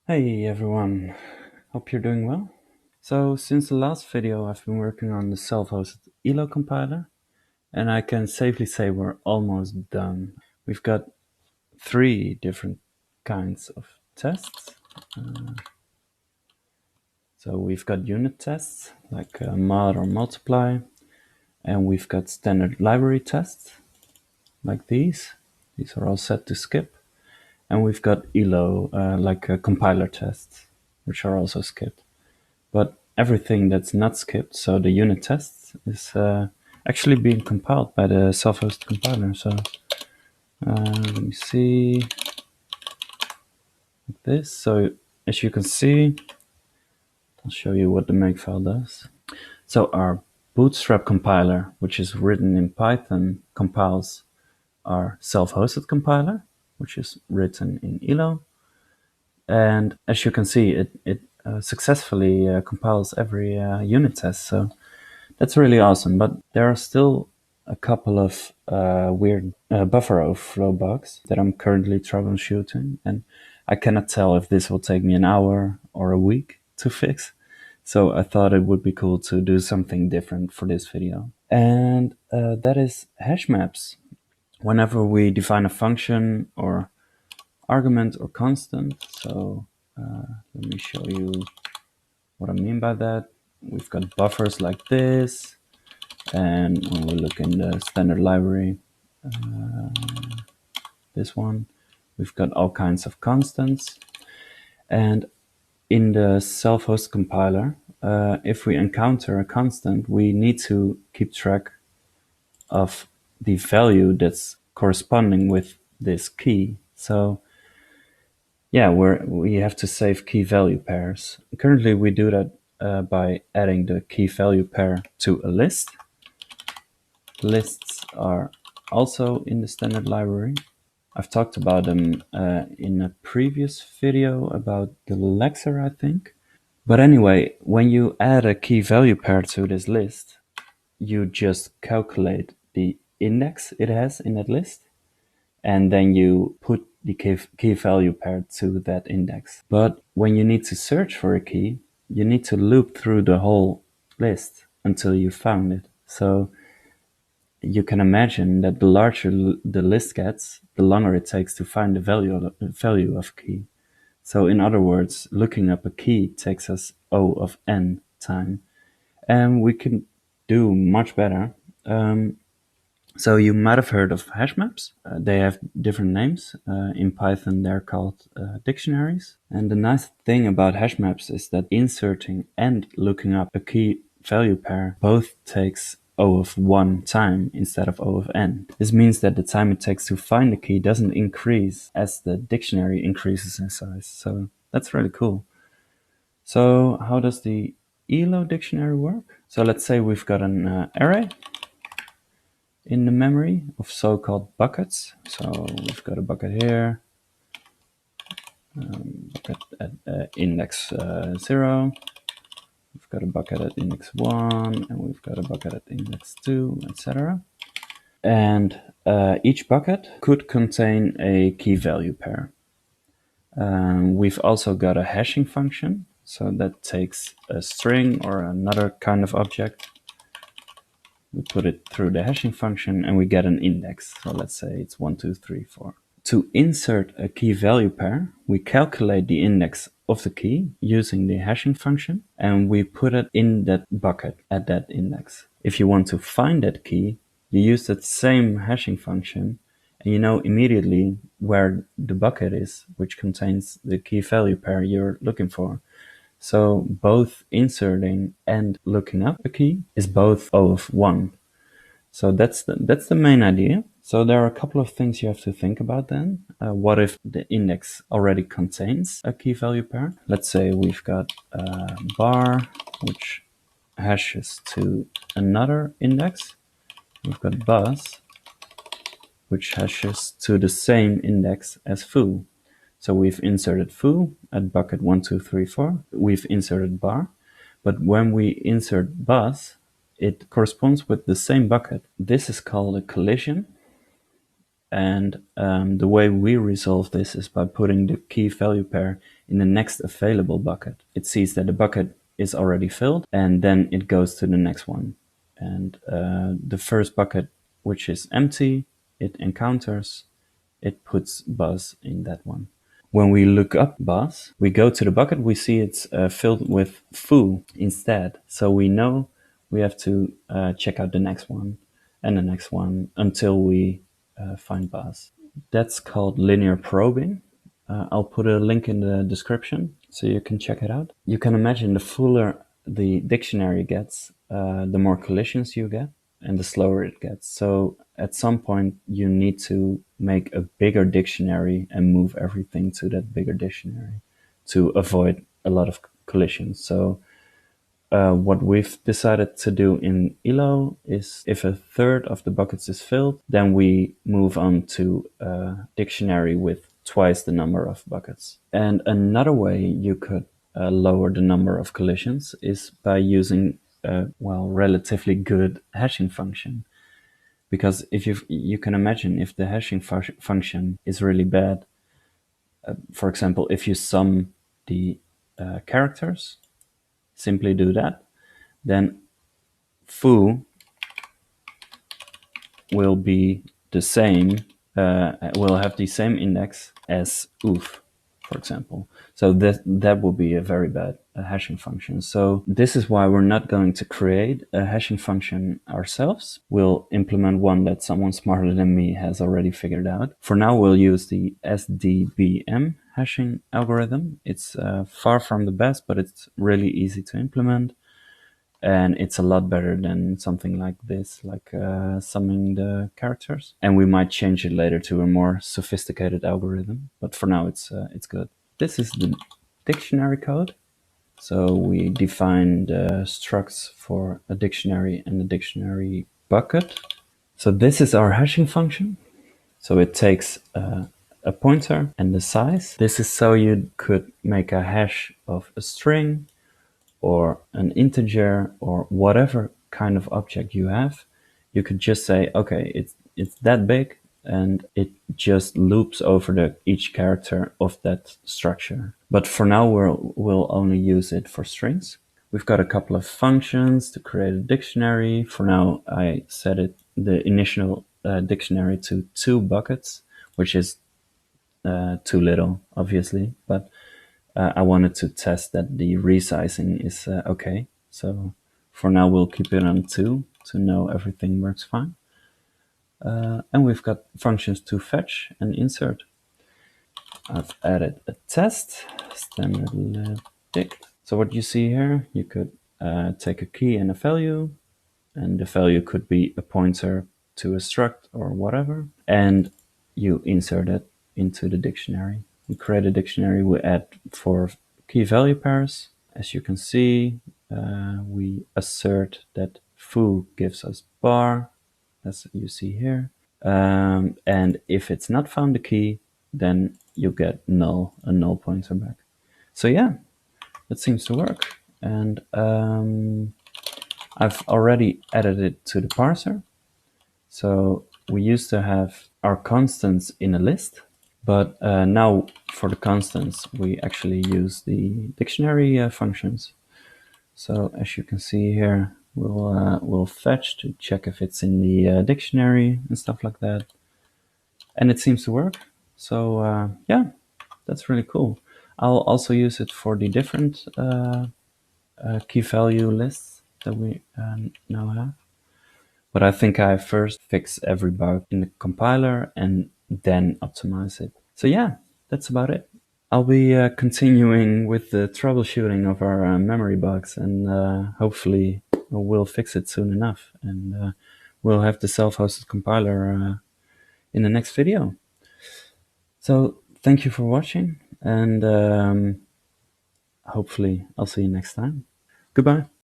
Hey everyone, hope you're doing well. So since the last video I've been working on the self-hosted ELO compiler, and I can safely say we're almost done. We've got three different kinds of tests. So we've got unit tests like mod or multiply, and we've got standard library tests like these. These are all set to skip. And we've got ELO like compiler tests, which are also skipped. But everything that's not skipped, so the unit tests, is actually being compiled by the self-hosted compiler. So let me see like this. So as you can see, I'll show you what the makefile does. So our bootstrap compiler, which is written in Python, compiles our self-hosted compiler, which is written in ELO. And as you can see, it successfully compiles every unit test. So that's really awesome, but there are still a couple of weird buffer overflow bugs that I'm currently troubleshooting, and I cannot tell if this will take me an hour or a week to fix. So I thought it would be cool to do something different for this video. And that is hashmaps. Whenever we define a function or argument or constant, so let me show you what I mean by that. We've got buffers like this. And when we look in the standard library, this one, we've got all kinds of constants. And in the self-host compiler, if we encounter a constant, we need to keep track of the value that's corresponding with this key. So yeah, we have to save key value pairs. Currently, we do that by adding the key value pair to a list. Lists are also in the standard library. I've talked about them in a previous video about the Lexer, I think. But anyway, when you add a key value pair to this list, you just calculate the index it has in that list, and then you put the key value pair to that index. But when you need to search for a key, you need to loop through the whole list until you found it. So you can imagine that the larger the list gets, the longer it takes to find the value of key. So in other words, looking up a key takes us O of n time. And we can do much better. So you might have heard of hashmaps. They have different names. In Python, they're called dictionaries. And the nice thing about hashmaps is that inserting and looking up a key value pair both takes O of 1 time instead of O of n. This means that the time it takes to find the key doesn't increase as the dictionary increases in size. So that's really cool. So how does the ELO dictionary work? So let's say we've got an array in the memory of so-called buckets. So we've got a bucket here, bucket at index 0. We've got a bucket at index 1, and we've got a bucket at index 2, etc. And each bucket could contain a key value pair. We've also got a hashing function, so that takes a string or another kind of object. We put it through the hashing function and we get an index. So let's say it's 1, 2, 3, 4. To insert a key value pair, we calculate the index of the key using the hashing function, and we put it in that bucket at that index. If you want to find that key, you use that same hashing function, and you know immediately where the bucket is, which contains the key value pair you're looking for. So both inserting and looking up a key is both O of 1. So that's the main idea. So there are a couple of things you have to think about then. What if the index already contains a key value pair? Let's say we've got a bar which hashes to another index. We've got bus which hashes to the same index as foo. So we've inserted foo at bucket 1, 2, 3, 4. We've inserted bar. But when we insert bus, it corresponds with the same bucket. This is called a collision. And the way we resolve this is by putting the key value pair in the next available bucket. It sees that the bucket is already filled, and then it goes to the next one. And the first bucket, which is empty, it encounters, it puts Buzz in that one. When we look up Buzz, we go to the bucket, we see it's filled with Foo instead. So we know we have to check out the next one and the next one until we find Buzz. That's called linear probing. I'll put a link in the description so you can check it out. You can imagine the fuller the dictionary gets, the more collisions you get and the slower it gets. So at some point you need to make a bigger dictionary and move everything to that bigger dictionary to avoid a lot of collisions. So what we've decided to do in ELO is if a third of the buckets is filled, then we move on to a dictionary with twice the number of buckets. And another way you could lower the number of collisions is by using a relatively good hashing function. Because if you can imagine if the hashing function is really bad, for example, if you sum the characters, simply do that, then foo will be the same, will have the same index as oof, for example. So that would be a very bad hashing function. So this is why we're not going to create a hashing function ourselves. We'll implement one that someone smarter than me has already figured out. For now, we'll use the SDBM hashing algorithm. It's far from the best, but it's really easy to implement. And it's a lot better than something like this, like summing the characters. And we might change it later to a more sophisticated algorithm, but for now it's good. This is the dictionary code. So we define the structs for a dictionary and the dictionary bucket. So this is our hashing function. So it takes a pointer and the size. This is so you could make a hash of a string or an integer or whatever kind of object you have. You could just say, okay, it's that big, and it just loops over each character of that structure. But for now, we'll only use it for strings. We've got a couple of functions to create a dictionary. For now, I set the initial dictionary to 2 buckets, which is too little, obviously, but I wanted to test that the resizing is okay. So for now, we'll keep it on 2 to know everything works fine. And we've got functions to fetch and insert. I've added a test, standard lib So what you see here, you could take a key and a value, and the value could be a pointer to a struct or whatever, and you insert it into the dictionary. We create a dictionary, we add 4 key value pairs. As you can see, we assert that foo gives us bar, as you see here. And if it's not found the key, then you get null, a null pointer back. So yeah, that seems to work. And I've already added it to the parser. So we used to have our constants in a list, but now for the constants, we actually use the dictionary functions. So as you can see here, we'll fetch to check if it's in the dictionary and stuff like that. And it seems to work. So yeah, that's really cool. I'll also use it for the different key value lists that we now have. But I think I first fix every bug in the compiler and then optimize it. So yeah, that's about it. I'll be continuing with the troubleshooting of our memory bugs, and hopefully we'll fix it soon enough. And we'll have the self-hosted compiler in the next video. So thank you for watching, and hopefully I'll see you next time. Goodbye.